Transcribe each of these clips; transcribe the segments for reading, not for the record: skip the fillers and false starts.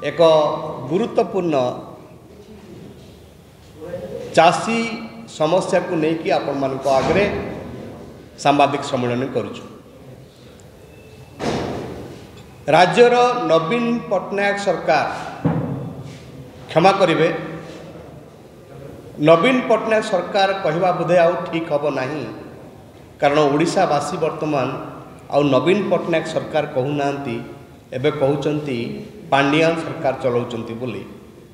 एक गुरुत्वपूर्ण चाषी समस्या को लेकिन आपण मान आगे सांबादिक सम्मेलन करुचु। राज्यर नवीन पट्टनायक सरकार क्षमा करेंगे, नवीन पट्टनायक सरकार कहवा बोधे आउ ठीक हम ना, कारण ओडिशावासी वर्तमान आउ नवीन पट्टनायक सरकार कहूना एबे कहउचंती पांडियान सरकार चलाउचंती बोली।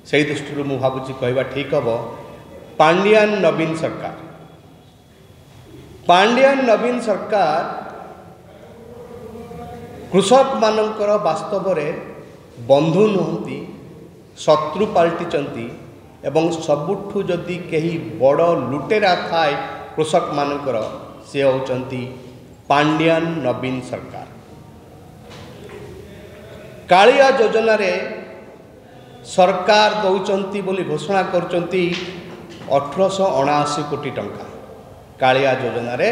से दृष्टि मु भावुची कहवा ठीक हम पांडियान नवीन सरकार। पांडियान नवीन सरकार कृषक मानकर वास्तव रे बंधु नुहंती, शत्रु पलटिचंती एवं सबुठु जदि कहीं बड़ लुटेरा थाए कृषक मानकर से होचंती पांडियान नवीन सरकार। कालिया योजना रे सरकार दौचंती बोली घोषणा करचंती 1879 कोटी टंका। कालिया योजना रे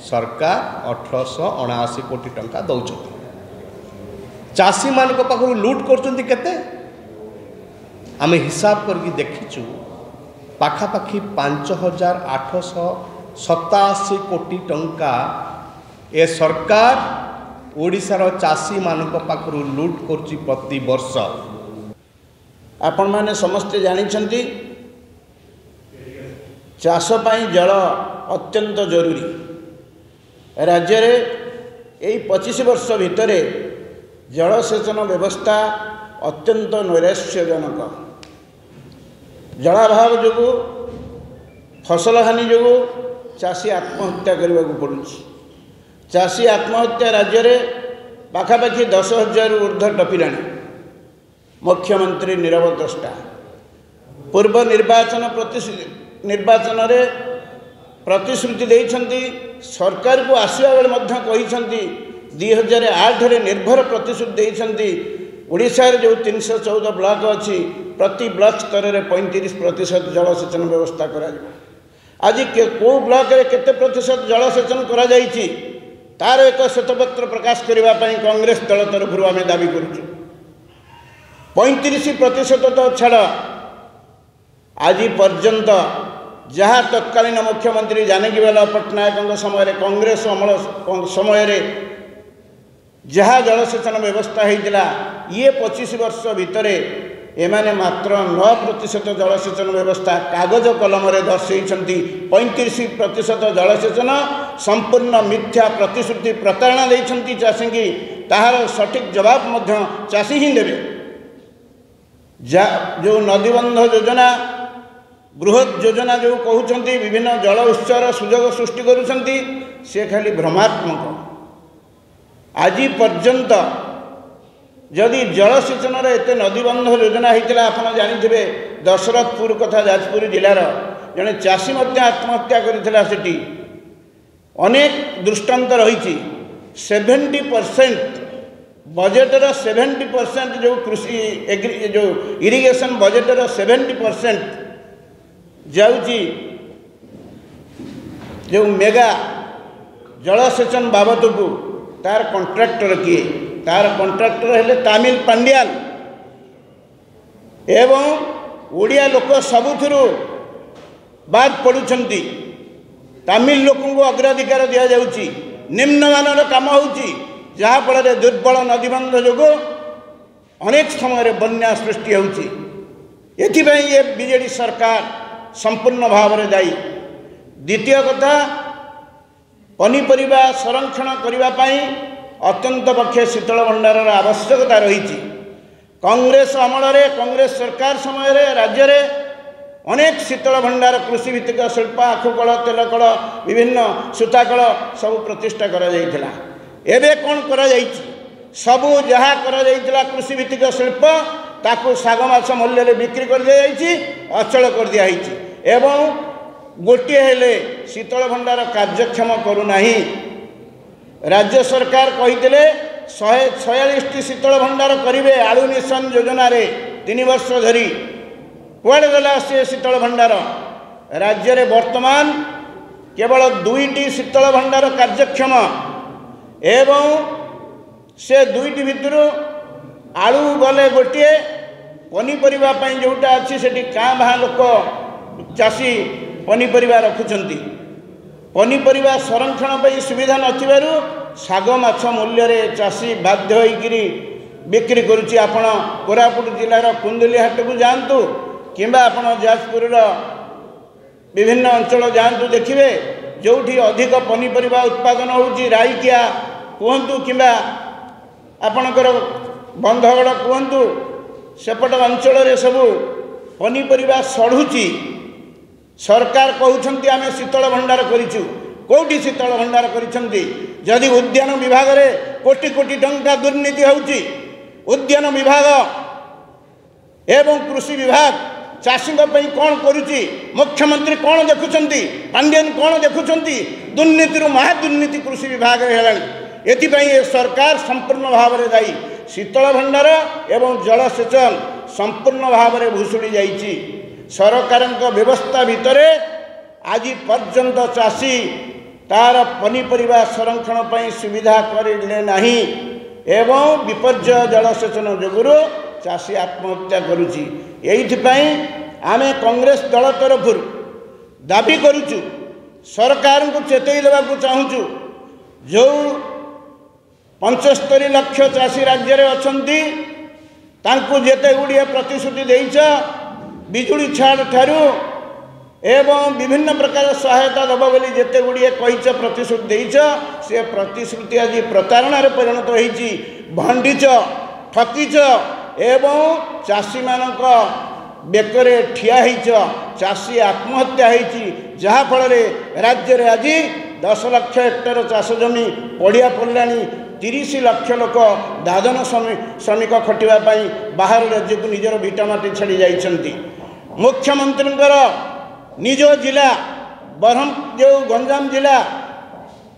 सरकार 1879 कोटी टंका दौचंती। चाषी मान पाखु लुट करचंती केते आमे हिसाब करके देखिचु, पाखापाखि 5887 कोटी टंका ए सरकार ओडिशार चाषी मानक पाखरु लुट करची प्रति वर्ष। आपण माने समस्ते जानिछंती चाष पाई जल अत्यंत जरूरी। राज्य रे एई 25 वर्ष भितरे जलसेचन व्यवस्था अत्यंत नैराश्यजनक। जलाभाव जो फसल हानि जो चाषी आत्महत्या करने को पड़ुछि। चाषी आत्महत्या राज्य में पाखापाखि 10,000 ऊर्ध्व टपिलाणी। मुख्यमंत्री नीरव द्रष्टा पूर्व निर्वाचन रे प्रतिश्रुति देइछंती, सरकार को आसिया बेले मध्य कहिछंती 2008 रे निर्भर प्रतिश्रुति देइछंती ओडिशा रे जो 314 ब्लॉक अच्छी प्रति ब्लॉक स्तर में 35% जलसेचन व्यवस्था करा। आज को ब्लॉक रे केते प्रतिशत जलसेचन करा जाइछि तार एक श्वेतपत्र प्रकाश करने कांग्रेस दल तरफ आम दाबी करुचु। 35% तो छाड़, आज पर्यंत जहाँ तत्कालीन मुख्यमंत्री जानकीलाल पट्टनायक समय कांग्रेस अमल समय जहाँ जलसेचन व्यवस्था होता ये 25 वर्ष भितर एमाने मात्र 9% जलसेचन व्यवस्था कागज कलम रे दर्शेइछंती। 35% जलसेचन संपूर्ण मिथ्या प्रतिश्रुति प्रतारणा देइछंती चाषी की। ताहार सठिक जवाब मध्य चाषी ही देवे। जो नदीबंध योजना बृहत योजना जो कहउछंती विभिन्न जल उत्सर सुजोग सृष्टि करुछंती से खाली भ्रमात्मक। आज पर्यंत जदि जलसेचन एत नदीबंध योजना होता आप जानी दशरथपुर कथा जाजपुर जिलार जड़े चाषी आत्महत्या करथिला। सेठी अनेक दृष्टांत रही। 70% बजेटर 70% जो कृषि जो इरिगेशन बजेटर 70% जाउची जो मेगा जलसेचन बाबद को तार कॉन्ट्रैक्टर किए, तार कॉन्ट्रैक्टर हेले तामिल पांडियान एवं ओडिया लोक सबुथुरु बाद पड़ुछंती। तामिल लोक को अग्राधिकार दिया जाउची, निम्नमानर काम होउची, जहाँ फल दुर्बल नदीबंध जोगो अनेक समय बन्या सृष्टि होउची। एथिपाई ये बीजेडी सरकार संपूर्ण भाव में दायी। द्वितीय कथा पनीपरिबा संरक्षण करने अत्यंत पक्षे शीतल भंडार आवश्यकता रही। कांग्रेस अमल कांग्रेस सरकार समय राज्य में अनेक शीतल भंडार कृषि भित्तिक शिल्प आखुकल तेल कल विभिन्न सूताकल सब प्रतिष्ठा करा जाइथिला। एबे कौन करा जाइछि? सबू जहाँ करा जाइथिला कृषि भित्तिक शिल्प ताकू साग माछ मूल्य बिक्री कर दिया जाइछि, अचल कर दिया जाइछि। एवं गोटे हेले शीतल भंडार कार्यक्षम करूना। राज्य सरकार कही 146 शीतल भंडार करेंगे आलू मिशन योजना रे 3 वर्ष धरी। कुआड़े गला से शीतल भंडार? राज्य रे वर्तमान केवल 2टी शीतल भंडार कार्यक्षम एवं से 2टी भितर आलू गले गोटे पनीपरिबा पई जोटा अच्छी से काँ भाँ लोक चाषी पनीपरिबा रखुचंती पनीपरिबा संरक्षण पर सुविधा नथिबारु शाग माछ मूल्य रे चाषी बाध्य होइकिरी बिक्री करुच्ची। आपण कोरापुट जिलार कुंदली हाट को जातु किंबा आपण जाजपुर विभिन्न अंचल जातु देखिए जोठी अधिक पनीपरिबा उत्पादन होउची राईकिया कहतु किंबा आपणकर बंधगड़ कहतु सेपट अंचल सबू पनीपरिबा सढ़ुची। सरकार कहउछंती आमे शीतल भंडार करिछु कोठी शीतल भंडार करिसंती जदि उद्यान विभाग रे कोटी कोटी टंका दुर्नीति होउची उद्यान विभाग एवं कृषि विभाग चाषी कौन करुच्ची मुख्यमंत्री कौन देखुंट पांडियन कौन देखुंट दुर्नीति महादुर्नीति कृषि विभाग एथिपाई सरकार संपूर्ण भाव में दायी। शीतल भंडार एवं जलसेचन संपूर्ण भाव में भूषुड़ी जाइए। सरकार व्यवस्था भितर आज पर्यंत चाषी तार पनीपरिबा संरक्षण पर सुविधा करें नहीं एवं विपर्य जलसेचन जोगुरु चाषी आत्महत्या करुच्ची। एइथिपाई आमे कांग्रेस दल तरफ दाबी करुचु सरकार को चेतई देवाक चाहूँ जो 75 लाख चाषी राज्य में अछंती तांकु जेते गुड़िए प्रतिश्रुति देइछ बिजुली छाड़ ठारू एवं विभिन्न प्रकार सहायता दब बोली जेते गुड़िए कहीच प्रतिश्रुति देइछ से प्रतिश्रुति आज प्रतारणार परिणत होइछि भंडीच ठकीच एवं चाषी मानक बेकरे ठिया होइछ चाषी आत्महत्या होइछि जहा फल राज्य में आज 10 लाख हेक्टर चाष जमी पड़िया पड़ाणी 30 लाख लोक दादन श्रमिक खटिवाई बाहर राज्य को निजर भिटामाटी छाड़ी जाइछंती। मुख्यमंत्री निज जिला बरहम जो गंजाम जिला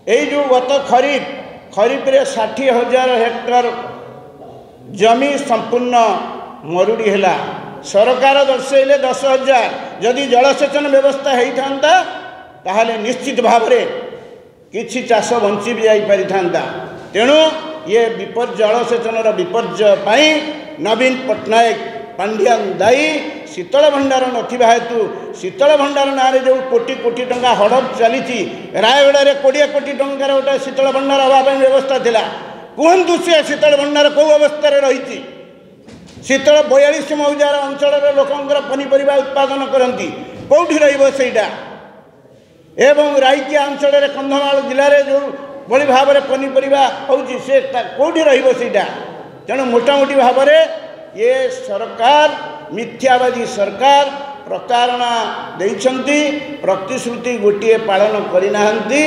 यही जो गत खरीफ रे 60,000 हेक्टर जमी संपूर्ण मरुड़ी है। सरकार दर्शेले 10,000 जदि जलसेचन व्यवस्था होता ताहले निश्चित भाव में किछि चाष बंची भी जाई था। तेणु ये विपर्य जलसेचन विपर्य पाई नवीन पट्टनायक पांडियान दायी। शीतल भंडार नथिबा हेतु शीतल भंडार ना जो कोटी कोटी टंका हड़प चली रायगड़ा रे 20 कोटी टंकार गोटे शीतल भंडार हवा व्यवस्था थिला कहतु से शीतल भंडार कौ अवस्था रही शीतल 42 मौजार अंचल लोकंर पनीपरिबा उत्पादन करती कौटी रहीटा एवं राईकिया अंचल कंधमाल जिले में जो बड़ी भाव में पनीपरिबा होउची से कौटी रहीटा। तेणु मोटामोटी भाव में ये सरकार मिथ्याबाजी सरकार प्रतारणा देइछंती प्रतिश्रुति गोटे पालन करिनाहंती।